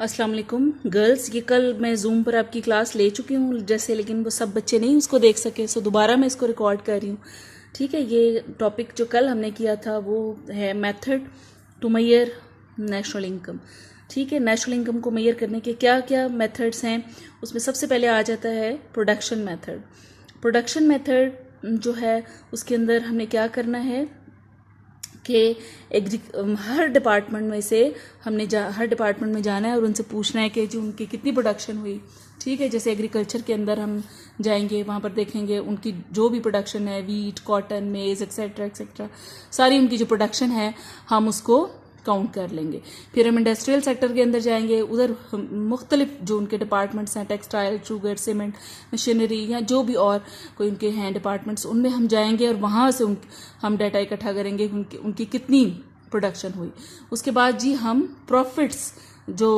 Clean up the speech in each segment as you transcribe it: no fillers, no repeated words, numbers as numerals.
अस्सलाम वालेकुम गर्ल्स। ये कल मैं जूम पर आपकी क्लास ले चुकी हूँ जैसे, लेकिन वो सब बच्चे नहीं उसको देख सके, सो दोबारा मैं इसको रिकॉर्ड कर रही हूँ। ठीक है, ये टॉपिक जो कल हमने किया था वो है method to measure national income. ठीक है, नेशनल इनकम को मेजर करने के क्या क्या मेथड्स हैं, उसमें सबसे पहले आ जाता है प्रोडक्शन मेथड। प्रोडक्शन मेथड जो है उसके अंदर हमने क्या करना है कि हर डिपार्टमेंट में से हमने हर डिपार्टमेंट में जाना है और उनसे पूछना है कि जो उनकी कितनी प्रोडक्शन हुई। ठीक है, जैसे एग्रीकल्चर के अंदर हम जाएंगे, वहाँ पर देखेंगे उनकी जो भी प्रोडक्शन है, वीट, कॉटन, मेज़ एक्सेट्रा एक्सेट्रा, सारी उनकी जो प्रोडक्शन है हम उसको काउंट कर लेंगे। फिर हम इंडस्ट्रियल सेक्टर के अंदर जाएंगे, उधर मुख्तलिफ जो उनके डिपार्टमेंट्स हैं, टेक्सटाइल, शुगर, सीमेंट, मशीनरी या जो भी और कोई उनके हैं डिपार्टमेंट्स, उनमें हम जाएंगे और वहाँ से हम डाटा इकट्ठा करेंगे उनकी कितनी प्रोडक्शन हुई। उसके बाद जी हम प्रॉफिट्स जो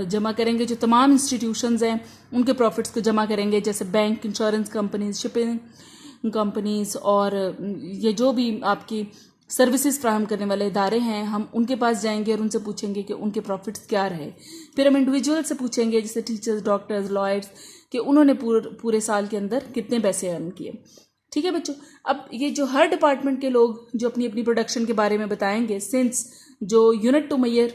जमा करेंगे, जो तमाम इंस्टीट्यूशंस हैं उनके प्रॉफिट्स को जमा करेंगे, जैसे bank, insurance companies, shipping companies और ये जो भी आपकी सर्विसेज फ्राहम करने वाले इदारे हैं, हम उनके पास जाएंगे और उनसे पूछेंगे कि उनके प्रॉफिट्स क्या रहे। फिर हम इंडिविजुअल से पूछेंगे, जैसे टीचर्स, डॉक्टर्स, लॉयर्स, कि उन्होंने पूरे साल के अंदर कितने पैसे अर्न किए। ठीक है बच्चों, अब ये जो हर डिपार्टमेंट के लोग जो अपनी अपनी प्रोडक्शन के बारे में बताएंगे, सिंस जो यूनिट टू मेजर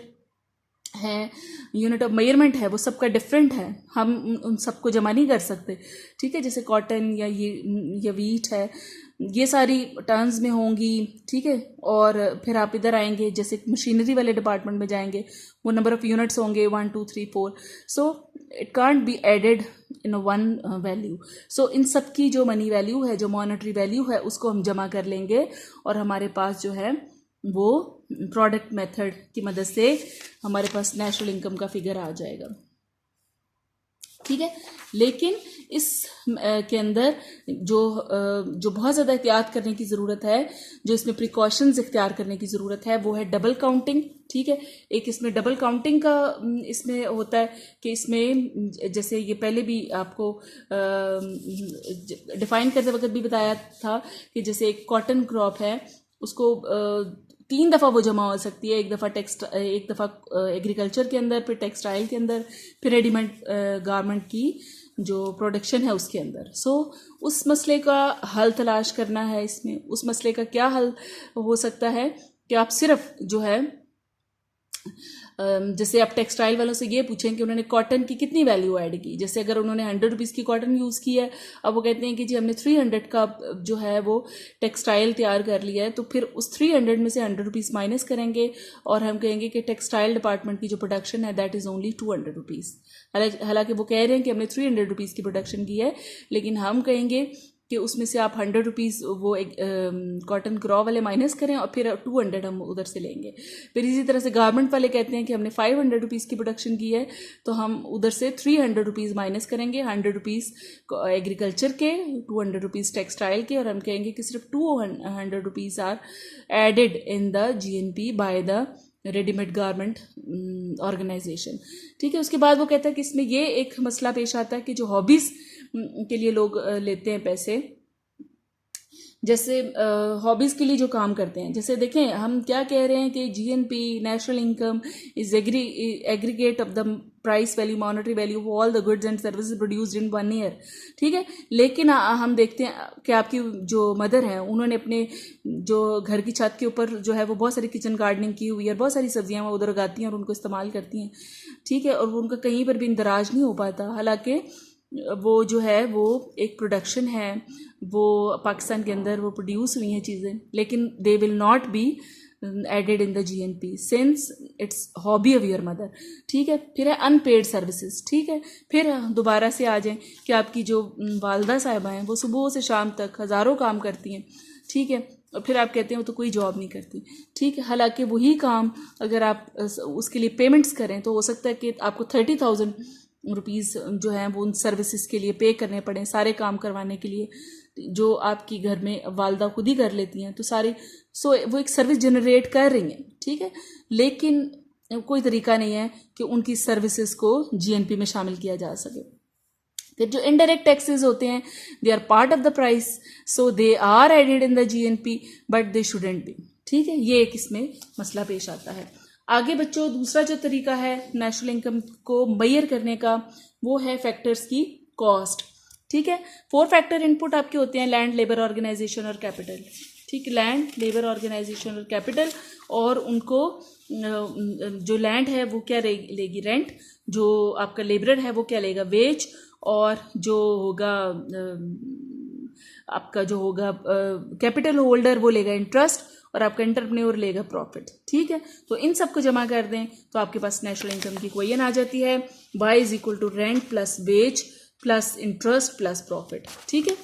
है, यूनिट ऑफ मेजरमेंट है, वो सबका डिफरेंट है, हम उन सबको जमा नहीं कर सकते। ठीक है, जैसे कॉटन या ये वीट है, ये सारी टर्न्स में होंगी। ठीक है, और फिर आप इधर आएंगे, जैसे मशीनरी वाले डिपार्टमेंट में जाएंगे, वो नंबर ऑफ यूनिट्स होंगे 1 2 3 4, so it can't be added in one value. So in सब की जो मनी वैल्यू है, जो मॉनेटरी वैल्यू है, उसको हम जमा कर लेंगे और हमारे पास जो है वो प्रोडक्ट मेथड की मदद से हमारे पास नेशनल इनकम का फिगर आ जाएगा। ठीक है, लेकिन इस के अंदर जो बहुत ज़्यादा एहतियात करने की ज़रूरत है, जो इसमें प्रिकॉशंस इख्तियार करने की ज़रूरत है, वो है डबल काउंटिंग। ठीक है, एक इसमें डबल काउंटिंग का इसमें होता है कि इसमें जैसे ये पहले भी आपको डिफाइन करते वक्त भी बताया था कि जैसे एक कॉटन क्रॉप है, उसको 3 दफ़ा वो जमा हो सकती है। एक दफ़ा एग्रीकल्चर के अंदर, फिर टेक्सटाइल के अंदर, फिर रेडीमेड गारमेंट की जो प्रोडक्शन है उसके अंदर। सो उस मसले का हल तलाश करना है। इसमें उस मसले का क्या हल हो सकता है कि आप सिर्फ जो है जैसे आप टेक्सटाइल वालों से ये पूछें कि उन्होंने कॉटन की कितनी वैल्यू ऐड की। जैसे अगर उन्होंने 100 रुपीज़ की कॉटन यूज़ की है, अब वो कहते हैं कि जी हमने 300 का जो है वो टेक्सटाइल तैयार कर लिया है, तो फिर उस 300 में से 100 रुपीज़ माइनस करेंगे और हम कहेंगे कि टेक्सटाइल डिपार्टमेंट की जो प्रोडक्शन है दैट इज़ ओनली 200 रुपीज़। हालांकि वो कह रहे हैं कि हमने 300 रुपीज़ की प्रोडक्शन की है, लेकिन हम कहेंगे कि उसमें से आप 100 रुपीज़ वो एक कॉटन क्रॉ वाले माइनस करें और फिर 200 हम उधर से लेंगे। फिर इसी तरह से गारमेंट वाले कहते हैं कि हमने 500 रुपीज़ की प्रोडक्शन की है, तो हम उधर से 300 रुपीज़ माइनस करेंगे, 100 रुपीज़ एग्रीकल्चर के, 200 रुपीज़ टेक्सटाइल के, और हम कहेंगे कि सिर्फ 200 rupees are added in the GNP by the readymade garment organisation. ठीक है, उसके बाद वो कहता है कि इसमें ये एक मसला पेश आता है कि जो हॉबीज़ के लिए लोग लेते हैं पैसे, जैसे हॉबीज़ के लिए जो काम करते हैं, जैसे देखें हम क्या कह रहे हैं कि GNP national income is aggregate of the price value, monetary value of all the goods and services produced in 1 year. ठीक है, लेकिन हम देखते हैं कि आपकी जो मदर हैं उन्होंने अपने जो घर की छत के ऊपर जो है वो बहुत सारी किचन गार्डनिंग की हुई है, और बहुत सारी सब्जियां वो उधर उगाती हैं और उनको इस्तेमाल करती हैं। ठीक है, और उनका कहीं पर भी इंदराज नहीं हो पाता, हालांकि वो जो है वो एक प्रोडक्शन है, वो पाकिस्तान के अंदर वो प्रोड्यूस हुई हैं चीज़ें, लेकिन they will not be added in the GNP since it's hobby of your mother. ठीक है, फिर है अनपेड सर्विसेज। ठीक है, फिर दोबारा से आ जाएं कि आपकी जो वालदा साहिबा हैं वो सुबह से शाम तक हज़ारों काम करती हैं। ठीक है, और फिर आप कहते हैं वो तो कोई जॉब नहीं करती। ठीक है, हालांकि वही काम अगर आप उसके लिए पेमेंट्स करें तो हो सकता है कि आपको 30,000 रुपीज़ जो हैं वो उन सर्विसेज के लिए पे करने पड़े, सारे काम करवाने के लिए, जो आपकी घर में वालदा खुद ही कर लेती हैं, तो सारी वो एक सर्विस जनरेट कर रही हैं। ठीक है, लेकिन कोई तरीका नहीं है कि उनकी सर्विसेज को GNP में शामिल किया जा सके। फिर जो इनडायरेक्ट टैक्सेस होते हैं, they are part of the price, so they are added in the GNP but they shouldn't be. ठीक है, ये एक इसमें मसला पेश आता है। आगे बच्चों दूसरा जो तरीका है नेशनल इनकम को मेजर करने का वो है फैक्टर्स की कॉस्ट। ठीक है, 4 फैक्टर इनपुट आपके होते हैं, लैंड, लेबर, ऑर्गेनाइजेशन और कैपिटल। ठीक है, लैंड, लेबर, ऑर्गेनाइजेशन और कैपिटल, और उनको जो लैंड है वो क्या लेगी, रेंट, जो आपका लेबरर है वो क्या लेगा, वेज, और जो होगा आपका जो होगा कैपिटल होल्डर वो लेगा इंटरेस्ट, और आपका एंटरप्रेन्योर लेगा प्रॉफिट। ठीक है, तो इन सबको जमा कर दें तो आपके पास नेशनल इनकम की इक्वेशन आ जाती है, y is equal to rent plus wage plus interest plus profit. ठीक है,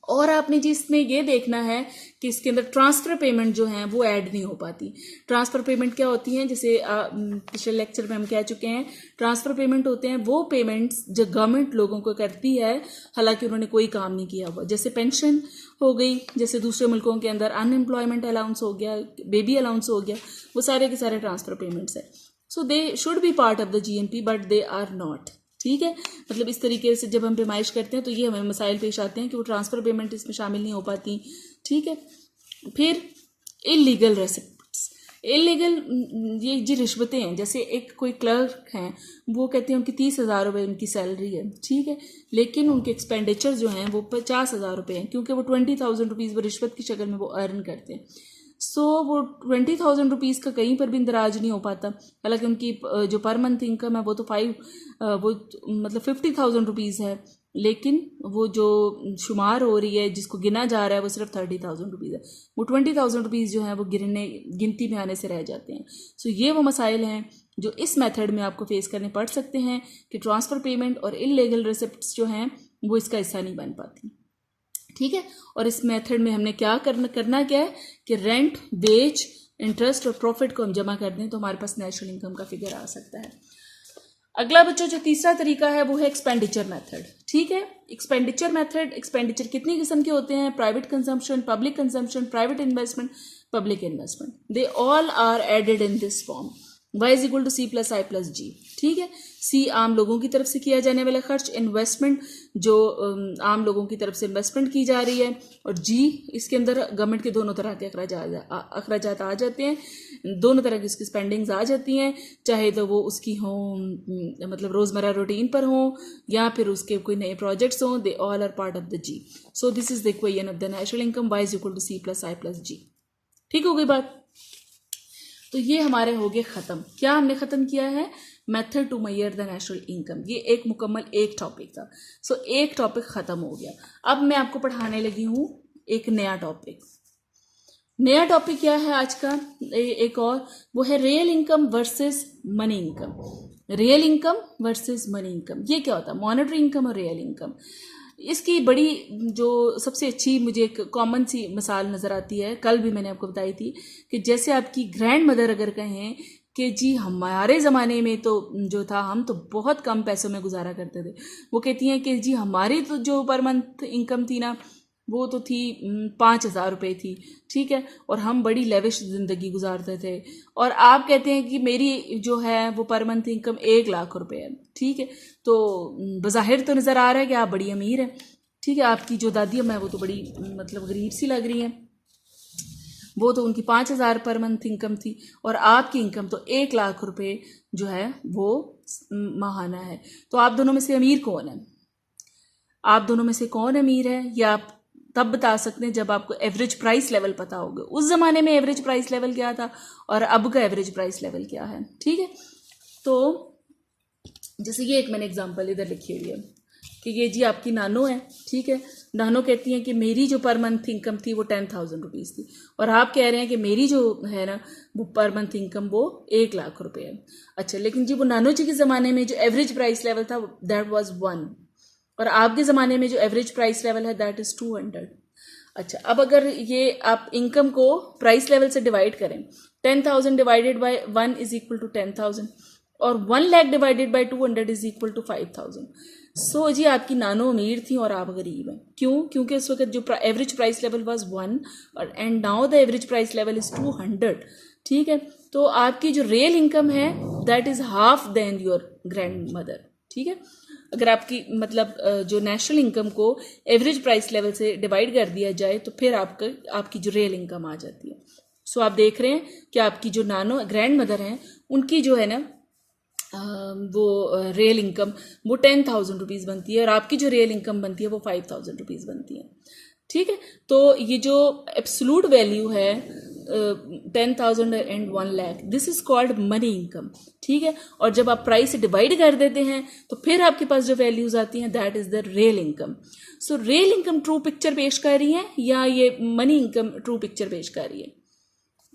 और आपने जी इसमें ये देखना है कि इसके अंदर ट्रांसफ़र पेमेंट जो हैं वो ऐड नहीं हो पाती। ट्रांसफ़र पेमेंट क्या होती हैं, जैसे पिछले लेक्चर में हम कह चुके हैं, ट्रांसफ़र पेमेंट होते हैं वो पेमेंट्स जो गवर्नमेंट लोगों को करती है हालांकि उन्होंने कोई काम नहीं किया हुआ, जैसे पेंशन हो गई, जैसे दूसरे मुल्कों के अंदर अनएम्प्लॉयमेंट अलाउंस हो गया, बेबी अलाउंस हो गया, वो सारे के सारे ट्रांसफ़र पेमेंट्स है। So they should be part of the GNP but they are not. ठीक है, मतलब इस तरीके से जब हम पेमाइश करते हैं तो ये हमें मसाइल पेश आते हैं कि वो ट्रांसफ़र पेमेंट इसमें शामिल नहीं हो पाती। ठीक है, फिर इलीगल रेसिप्ट्स, इलीगल ये जी रिश्वतें हैं, जैसे एक कोई क्लर्क हैं वो कहते हैं उनकी 30,000 रुपये उनकी सैलरी है। ठीक है, लेकिन उनके एक्सपेंडिचर जो हैं वो 50,000 रुपये हैं, क्योंकि वो 20,000 रुपीज़ वो रिश्वत की शक्ल में वो अर्न करते हैं। सो वो 20,000 रुपीज़ का कहीं पर भी इंदराज नहीं हो पाता, हालांकि उनकी जो पर मंथ इनकम है वो तो मतलब 50,000 रुपीज़ है, लेकिन वो जो शुमार हो रही है जिसको गिना जा रहा है वो सिर्फ 30,000 रुपीज़ है, वो 20,000 रुपीज़ जो है वो गिनती में आने से रह जाते हैं। सो ये वो मसाइल हैं जो इस मेथड में आपको फेस करने पड़ सकते हैं कि ट्रांसफ़र पेमेंट और इलीगल रिसिप्ट्स जो हैं वो इसका हिस्सा नहीं बन पाती। ठीक है, और इस मेथड में हमने क्या करना क्या है कि रेंट, वेज, इंटरेस्ट और प्रॉफिट को हम जमा कर दें तो हमारे पास नेशनल इनकम का फिगर आ सकता है। अगला बच्चों जो तीसरा तरीका है वो है एक्सपेंडिचर मेथड। ठीक है, एक्सपेंडिचर मेथड, एक्सपेंडिचर कितनी किस्म के होते हैं, private consumption, public consumption, private investment, public investment, they all are added in this form, y is equal to C plus I plus G. ठीक है, सी आम लोगों की तरफ से किया जाने वाला खर्च, इन्वेस्टमेंट जो आम लोगों की तरफ से इन्वेस्टमेंट की जा रही है, और जी इसके अंदर गवर्नमेंट के दोनों तरह के अखराजात आ जाते हैं, दोनों तरह की उसकी स्पेंडिंग्स आ जाती हैं, चाहे तो वो उसकी हों मतलब रोज़मर्रा रूटीन पर हों या फिर उसके कोई नए प्रोजेक्ट्स हों, they all are part of the G. So this is the equation of the national income, y is equal to C plus I plus G. ठीक हो गई बात, तो ये हमारे हो गए ख़त्म। क्या हमने ख़त्म किया है, method to measure the national income, ये एक मुकम्मल एक टॉपिक था। सो एक टॉपिक ख़त्म हो गया। अब मैं आपको पढ़ाने लगी हूँ एक नया टॉपिक। नया टॉपिक क्या है आज का, एक और, वो है real income versus money income. Real income versus money income, ये क्या होता है, मॉनेटरी इनकम और रियल इनकम। इसकी बड़ी जो सबसे अच्छी मुझे एक कॉमन सी मिसाल नज़र आती है, कल भी मैंने आपको बताई थी, कि जैसे आपकी ग्रैंड मदर अगर कहें कि जी हमारे ज़माने में तो जो था हम तो बहुत कम पैसों में गुजारा करते थे, वो कहती हैं कि जी हमारी तो जो पर मंथ इनकम थी ना वो तो थी 5,000 रुपये थी। ठीक है, और हम बड़ी लेविश ज़िंदगी गुजारते थे, और आप कहते हैं कि मेरी जो है वो पर मंथ इनकम 1,00,000 रुपये है। ठीक है, तो बज़ाहिर तो नज़र आ रहा है कि आप बड़ी अमीर हैं। ठीक है, आपकी जो दादी अम्मा है वो तो बड़ी मतलब गरीब सी लग रही हैं, वो तो उनकी 5,000 पर मंथ इनकम थी और आपकी इनकम तो 1,00,000 रुपये जो है वो माहाना है। तो आप दोनों में से अमीर कौन है, आप दोनों में से कौन अमीर है, या आप तब बता सकते हैं जब आपको एवरेज प्राइस लेवल पता होगा। उस ज़माने में एवरेज प्राइस लेवल क्या था और अब का एवरेज प्राइस लेवल क्या है। ठीक है, तो जैसे ये एक मैंने एग्जांपल इधर लिखी हुई है कि ये जी आपकी नानो है। ठीक है, नानो कहती हैं कि मेरी जो पर मंथ इनकम थी वो 10,000 रुपीज़ थी, और आप कह रहे हैं कि मेरी जो है ना वो पर मंथ इनकम वो 1,00,000 रुपये है। अच्छा, लेकिन जी वो नानो जी के ज़माने में जो एवरेज प्राइस लेवल था दैट वाज 1, और आपके ज़माने में जो एवरेज प्राइस लेवल है दैट इज़ 200। अच्छा, अब अगर ये आप इनकम को प्राइस लेवल से डिवाइड करें, 10,000 divided by 1 is equal to 10,000, और 1,00,000 divided by 200 is equal to 5,000। So जी आपकी नानो अमीर थी और आप गरीब हैं। क्यों? क्योंकि उस वक्त जो एवरेज प्राइस लेवल वाज 1 और and now the average price level is 200। ठीक है, तो आपकी जो रियल इनकम है that is half then your grandmother. ठीक है, अगर आपकी मतलब जो नेशनल इनकम को एवरेज प्राइस लेवल से डिवाइड कर दिया जाए तो फिर आपकी जो रियल इनकम आ जाती है। सो आप देख रहे हैं कि आपकी जो नानो ग्रैंड मदर हैं उनकी जो है ना वो रियल इनकम वो 10,000 रुपीज़ बनती है और आपकी जो रियल इनकम बनती है वो 5,000 रुपीज़ बनती है। ठीक है, तो ये जो एब्सोल्यूट वैल्यू है 10,000 and 1 lakh, this is called money income. ठीक है, और जब आप प्राइस से डिवाइड कर देते हैं तो फिर आपके पास जो वैल्यूज आती हैं that is the real income. So real income true picture पेश कर रही है या ये मनी इनकम ट्रू पिक्चर पेश कर रही है?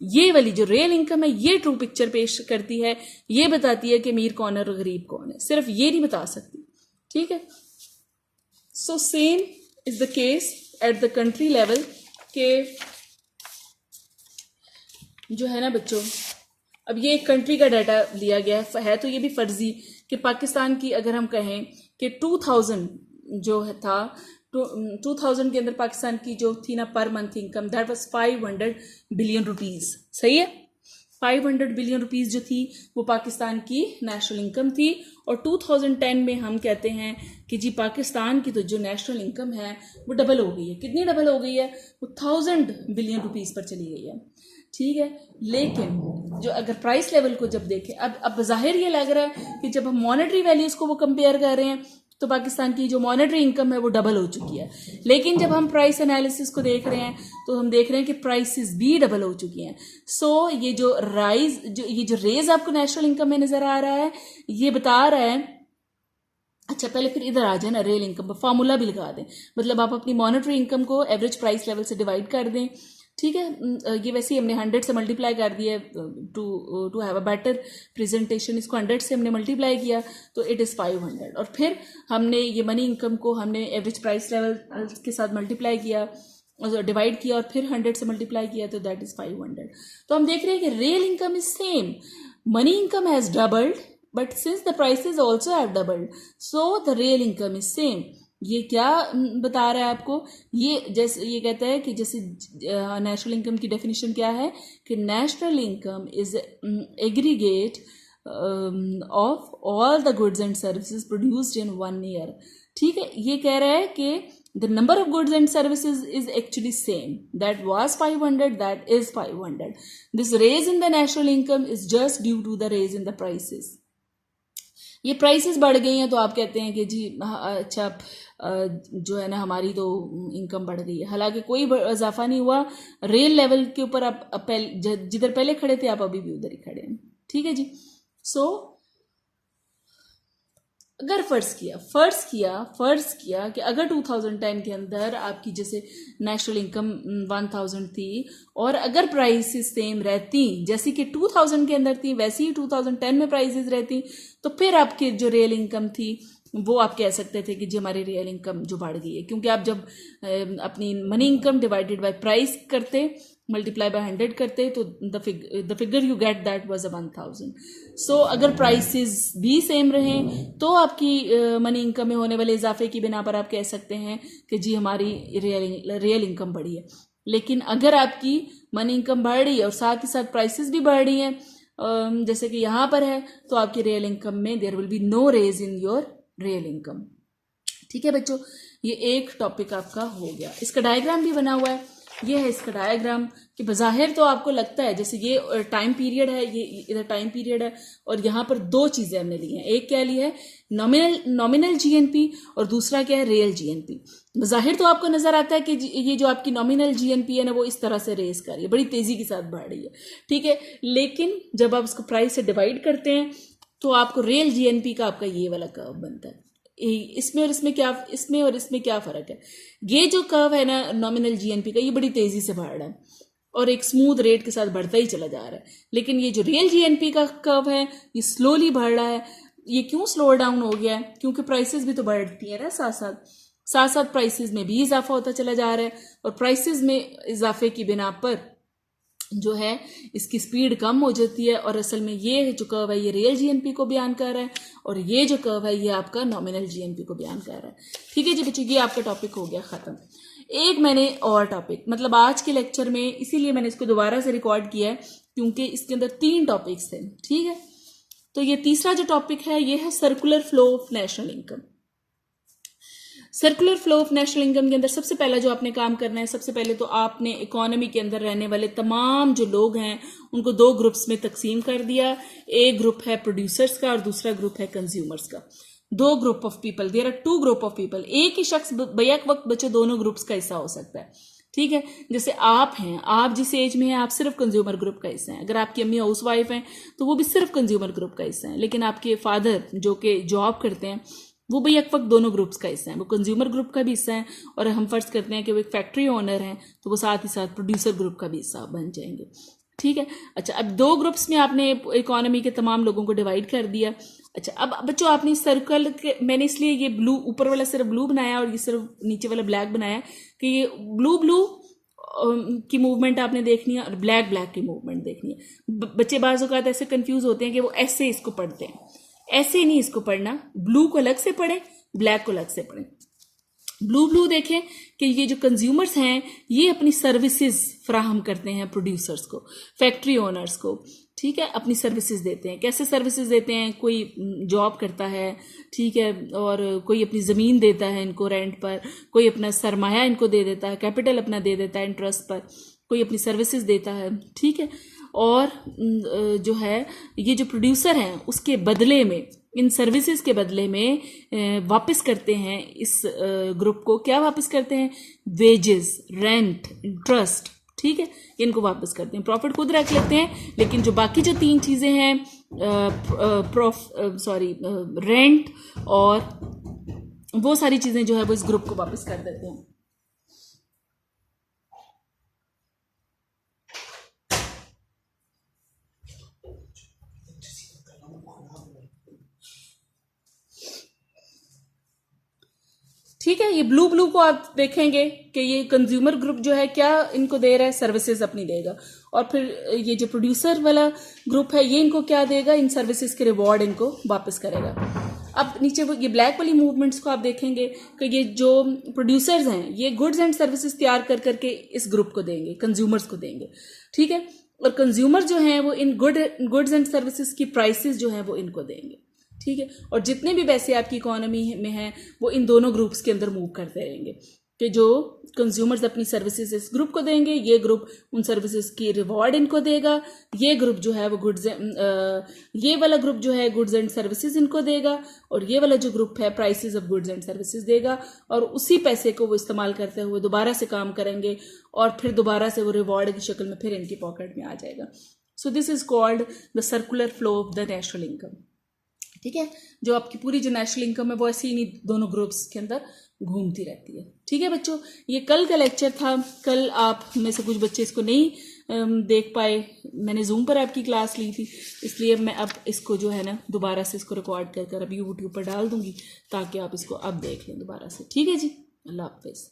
ये वाली जो रियल इनकम है ये ट्रू पिक्चर पेश करती है, ये बताती है कि अमीर कौन है और गरीब कौन है, सिर्फ ये नहीं बता सकती। ठीक है, so same is the case at the country level के जो है ना बच्चों, अब ये एक कंट्री का डाटा लिया गया है तो ये भी फर्जी कि पाकिस्तान की अगर हम कहें कि 2000 जो था 2000 के अंदर पाकिस्तान की जो थी ना per month income that was 500 billion rupees. सही है, 500 बिलियन रुपीस जो थी वो पाकिस्तान की नेशनल इनकम थी। और 2010 में हम कहते हैं कि जी पाकिस्तान की तो जो नेशनल इनकम है वो डबल हो गई है। कितनी डबल हो गई है? वो 1000 बिलियन रुपीस पर चली गई है। ठीक है, लेकिन जो अगर प्राइस लेवल को जब देखें, अब जाहिर ये लग रहा है कि जब हम मॉनेटरी वैल्यूज को वो कंपेयर कर रहे हैं तो पाकिस्तान की जो मॉनेटरी इनकम है वो डबल हो चुकी है। लेकिन जब हम प्राइस एनालिसिस को देख रहे हैं तो हम देख रहे हैं कि प्राइसेस भी डबल हो चुकी हैं। सो ये जो रेज आपको नेशनल इनकम में नजर आ रहा है ये बता रहा है, अच्छा पहले फिर इधर आ जाए ना, रियल इनकम पर फॉर्मूला भी लगा दें, मतलब आप अपनी मॉनेटरी इनकम को एवरेज प्राइस लेवल से डिवाइड कर दें। ठीक है, ये वैसे ही हमने 100 से मल्टीप्लाई कर दिया to have a better presentation. इसको 100 से हमने मल्टीप्लाई किया तो इट इज़ 500 और फिर हमने ये मनी इनकम को हमने एवरेज प्राइस लेवल के साथ मल्टीप्लाई किया, डिवाइड किया और फिर 100 से मल्टीप्लाई किया तो दैट इज़ 500। तो हम देख रहे हैं कि real income is same, money income has doubled but since the prices also have doubled so the real income is same. ये क्या बता रहा है आपको? ये जैसे ये कहता है कि जैसे नेशनल इनकम की डेफिनेशन क्या है कि national income is aggregate of all the goods and services produced in 1 year. ठीक है, ये कह रहा है कि the number of goods and services is actually same, that was 500, that is 500। This raise in the national income is just due to the raise in the prices. ये prices बढ़ गई हैं तो आप कहते हैं कि जी अच्छा जो है ना हमारी तो इनकम बढ़ गई है, हालांकि कोई इजाफा नहीं हुआ। रेल लेवल के ऊपर आप जिधर पहले खड़े थे आप अभी भी उधर ही खड़े हैं। ठीक है जी, सो अगर फर्ज किया कि अगर 2010 के अंदर आपकी जैसे नेशनल इनकम 1000 थी और अगर प्राइसेस सेम रहती जैसी कि 2000 के अंदर थी वैसी ही 2010 में प्राइसेस रहती तो फिर आपकी जो रियल इनकम थी वो आप कह सकते थे कि जी हमारी रियल इनकम जो बढ़ गई है, क्योंकि आप जब अपनी money income divided by price करते मल्टीप्लाई बाय 100 करते तो the figure you get that was 1000। सो अगर प्राइसेस भी सेम रहें तो आपकी मनी इनकम में होने वाले इजाफे की बिना पर आप कह सकते हैं कि जी हमारी रियल इनकम बढ़ी है। लेकिन अगर आपकी मनी इनकम बढ़ रही है और साथ ही साथ प्राइसेस भी बढ़ रही हैं जैसे कि यहाँ पर है तो आपकी रियल इनकम में there will be no raise in your real income. ठीक है बच्चों, ये एक टॉपिक आपका हो गया। इसका डायग्राम भी बना हुआ है, ये है इसका डायग्राम कि बज़ाहिर तो आपको लगता है जैसे ये टाइम पीरियड है, ये इधर टाइम पीरियड है और यहाँ पर दो चीज़ें हमने ली हैं, एक क्या ली है नॉमिनल जीएनपी और दूसरा क्या है रियल जीएनपी। बज़ाहिर तो आपको नजर आता है कि ये जो आपकी नॉमिनल जीएनपी है ना वो इस तरह से रेस कर रही है, बड़ी तेजी के साथ बढ़ रही है। ठीक है, लेकिन जब आप उसको प्राइस से डिवाइड करते हैं तो आपको रियल जीएनपी का आपका ये वाला कर्व बनता है। इसमें और इसमें क्या फर्क है? ये जो कर्व है ना नॉमिनल जीएनपी का ये बड़ी तेजी से बढ़ रहा है और एक स्मूथ रेट के साथ बढ़ता ही चला जा रहा है, लेकिन ये जो रियल जीएनपी का कर्व है ये स्लोली बढ़ रहा है। ये क्यों स्लो डाउन हो गया है? क्योंकि प्राइसेस भी तो बढ़ती है ना, साथ साथ प्राइसेस में भी इजाफा होता चला जा रहा है और प्राइसेस में इजाफे की बिना पर जो है इसकी स्पीड कम हो जाती है और असल में ये जो कर्व है ये रियल जीएनपी को बयान कर रहा है और ये जो कर्व है ये आपका नॉमिनल जीएनपी को बयान कर रहा है। ठीक है जी बच्चों, ये आपका टॉपिक हो गया खत्म। एक मैंने और टॉपिक मतलब आज के लेक्चर में इसीलिए मैंने इसको दोबारा से रिकॉर्ड किया है क्योंकि इसके अंदर 3 टॉपिक्स थे। ठीक है, तो ये तीसरा जो टॉपिक है ये है circular flow of national income. Circular flow of national income के अंदर सबसे पहला जो आपने काम करना है, सबसे पहले तो आपने इकोनॉमी के अंदर रहने वाले तमाम जो लोग हैं उनको दो ग्रुप्स में तकसीम कर दिया। एक ग्रुप है प्रोड्यूसर्स का और दूसरा ग्रुप है कंज्यूमर्स का। दो group of people, there are two group of people. एक ही शख्स बैक वक्त बच्चों दोनों ग्रुप्स का हिस्सा हो सकता है, ठीक है। जैसे आप हैं, आप जिस एज में हैं आप सिर्फ कंज्यूमर ग्रुप का हिस्सा हैं। अगर आपकी अम्मी हाउस वाइफ हैं तो वो भी सिर्फ कंज्यूमर ग्रुप का हिस्सा हैं। लेकिन आपके फादर जो कि जॉब करते हैं वो भी एक वक्त दोनों ग्रुप्स का हिस्सा है, वो कंज्यूमर ग्रुप का भी हिस्सा है और हम फर्ज करते हैं कि वो एक फैक्ट्री ओनर हैं तो वो साथ ही साथ प्रोड्यूसर ग्रुप का भी हिस्सा बन जाएंगे, ठीक है। अच्छा, अब दो ग्रुप्स में आपने इकोनॉमी के तमाम लोगों को डिवाइड कर दिया। अच्छा, अब बच्चों आपने सर्कल के, मैंने इसलिए ये ब्लू ऊपर वाला सिर्फ ब्लू बनाया और ये सिर्फ नीचे वाला ब्लैक बनाया कि ये ब्लू ब्लू की मूवमेंट आपने देखनी है और ब्लैक ब्लैक की मूवमेंट देखनी है। बच्चे बाज़ औक़ात ऐसे कंफ्यूज होते हैं कि वो ऐसे इसको पढ़ते हैं, ऐसे नहीं इसको पढ़ना, ब्लू को अलग से पढ़ें, ब्लैक को अलग से पढ़ें। ब्लू ब्लू देखें कि ये जो कंज्यूमर्स हैं ये अपनी सर्विसेज फ्राहम करते हैं प्रोड्यूसर्स को, फैक्ट्री ओनर्स को, ठीक है, अपनी सर्विसेज देते हैं। कैसे सर्विसेज देते हैं? कोई जॉब करता है, ठीक है, और कोई अपनी ज़मीन देता है इनको रेंट पर, कोई अपना सरमाया इनको दे देता है, कैपिटल अपना दे देता है इंटरेस्ट पर, कोई अपनी सर्विसेज देता है, ठीक है। और जो है ये जो प्रोड्यूसर हैं उसके बदले में, इन सर्विसेज के बदले में वापस करते हैं इस ग्रुप को, क्या वापस करते हैं? वेजेस, रेंट, इंटरेस्ट, ठीक है, इनको वापस करते हैं। प्रॉफिट खुद रख लेते हैं, लेकिन जो बाकी जो तीन चीज़ें हैं, रेंट और वो सारी चीज़ें जो है वो इस ग्रुप को वापस कर देते हैं। ठीक है, ये ब्लू ब्लू को आप देखेंगे कि ये कंज्यूमर ग्रुप जो है क्या इनको दे रहा है? सर्विसेज अपनी देगा। और फिर ये जो प्रोड्यूसर वाला ग्रुप है ये इनको क्या देगा? इन सर्विसेज के रिवॉर्ड इनको वापस करेगा। अब नीचे वो ये ब्लैक वाली मूवमेंट्स को आप देखेंगे कि ये जो प्रोड्यूसर्स हैं ये गुड्स एंड सर्विसेज तैयार कर करके इस ग्रुप को देंगे, कंज्यूमर्स को देंगे, ठीक है। और कंज्यूमर जो हैं वो इन गुड्स एंड सर्विसेज की प्राइसेस जो हैं वो इनको देंगे, ठीक है। और जितने भी पैसे आपकी इकोनॉमी में हैं वो इन दोनों ग्रुप्स के अंदर मूव करते रहेंगे कि जो कंज्यूमर्स अपनी सर्विसेज इस ग्रुप को देंगे, ये ग्रुप उन सर्विसेज की रिवॉर्ड इनको देगा, ये ग्रुप जो है वो ये वाला ग्रुप जो है गुड्स एंड सर्विसेज इनको देगा और ये वाला जो ग्रुप है prices of goods and services देगा। और उसी पैसे को वो इस्तेमाल करते हुए दोबारा से काम करेंगे और फिर दोबारा से वो रिवॉर्ड की शक्ल में फिर इनकी पॉकेट में आ जाएगा। सो this is called the circular flow of the national income, ठीक है। जो आपकी पूरी जो नेशनल इनकम है वो ऐसे ही दोनों ग्रुप्स के अंदर घूमती रहती है, ठीक है बच्चों। ये कल का लेक्चर था, कल आप में से कुछ बच्चे इसको नहीं देख पाए, मैंने जूम पर आपकी क्लास ली थी, इसलिए मैं अब इसको जो है ना दोबारा से इसको रिकॉर्ड कर कर अभी यूट्यूब पर डाल दूंगी ताकि आप इसको अब देख लें दोबारा से, ठीक है जी। अल्लाह हाफिज़।